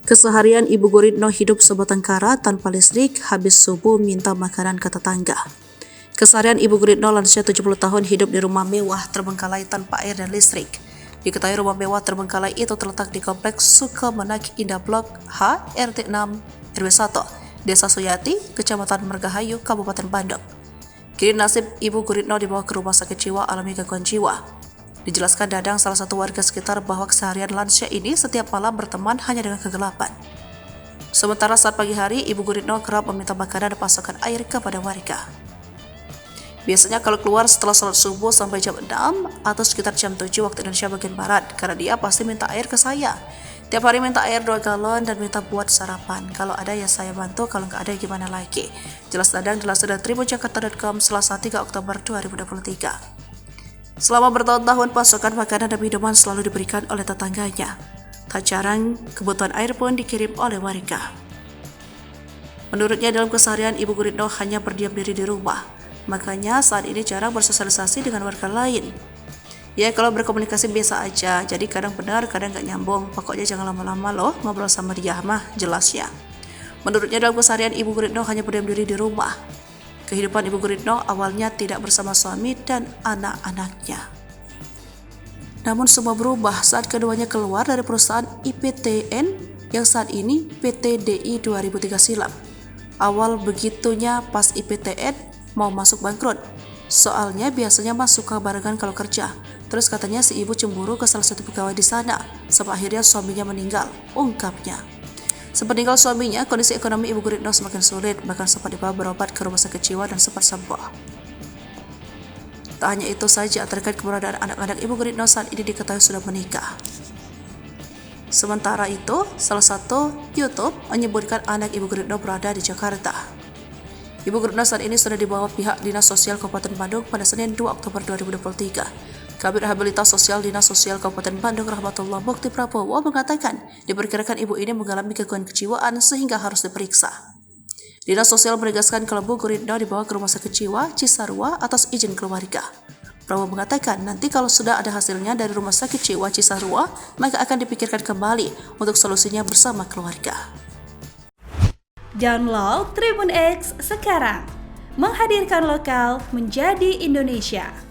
Keseharian Ibu Guritno hidup sebatang kara tanpa listrik, habis subuh minta makanan ke tetangga. Keseharian Ibu Guritno lansia 70 tahun hidup di rumah mewah terbengkalai tanpa air dan listrik. Diketahui rumah mewah terbengkalai itu terletak di Kompleks Sukamenak Indah Blok H, RT 6, RW 1, Desa Suyati, Kecamatan Margahayu, Kabupaten Bandung. Kini nasib Ibu Guritno dibawa ke rumah sakit jiwa alami gangguan jiwa. Dijelaskan Dadang, salah satu warga sekitar, bahwa keseharian lansia ini setiap malam berteman hanya dengan kegelapan. Sementara saat pagi hari, Ibu Guritno kerap meminta makanan dan pasokan air kepada warga. Biasanya kalau keluar setelah sholat subuh sampai jam 6 atau sekitar jam 7 waktu Indonesia bagian Barat, karena dia pasti minta air ke saya. Tiap hari minta air 2 galon dan minta buat sarapan. Kalau ada ya saya bantu, kalau nggak ada gimana lagi. Jelas Dadang dilansir dari tribunjakarta.com Selasa 3 Oktober 2023. Selama bertahun-tahun pasokan makanan dan minuman selalu diberikan oleh tetangganya. Tak jarang kebutuhan air pun dikirim oleh warga. Menurutnya dalam keseharian Ibu Guritno hanya berdiam diri di rumah. Makanya saat ini jarang bersosialisasi dengan warga lain. Ya kalau berkomunikasi biasa aja, jadi kadang benar kadang nggak nyambung. Pokoknya jangan lama-lama loh ngobrol sama dia mah, jelasnya. Menurutnya dalam keseharian Ibu Guritno hanya berdiam diri di rumah. Kehidupan Ibu Guritno awalnya tidak bersama suami dan anak-anaknya. Namun semua berubah saat keduanya keluar dari perusahaan IPTN yang saat ini PT DI 2003 silam. Awal begitunya pas IPTN mau masuk bangkrut. Soalnya biasanya Mas suka barengan kalau kerja. Terus katanya si ibu cemburu ke salah satu pegawai di sana, sampai akhirnya suaminya meninggal, ungkapnya. Sepeninggal suaminya, kondisi ekonomi Ibu Guritno semakin sulit, bahkan sempat dibawa berobat ke rumah sakit jiwa dan sempat sembuh. Tak hanya itu saja, terkait keberadaan anak-anak Ibu Guritno saat ini diketahui sudah menikah. Sementara itu, salah satu YouTube menyebutkan anak Ibu Guritno berada di Jakarta. Ibu Guritno saat ini sudah dibawa pihak Dinas Sosial Kabupaten Bandung pada Senin 2 Oktober 2023. Kabid Rehabilitas Sosial Dinas Sosial Kabupaten Bandung Rahmatullah Mukti Prabowo mengatakan diperkirakan ibu ini mengalami gangguan kejiwaan sehingga harus diperiksa. Dinas Sosial menegaskan kalau Bu Guritno dibawa ke Rumah Sakit Jiwa Cisarua atas izin keluarga. Prabowo mengatakan nanti kalau sudah ada hasilnya dari Rumah Sakit Jiwa Cisarua, maka akan dipikirkan kembali untuk solusinya bersama keluarga. Download Tribun X sekarang, menghadirkan lokal menjadi Indonesia.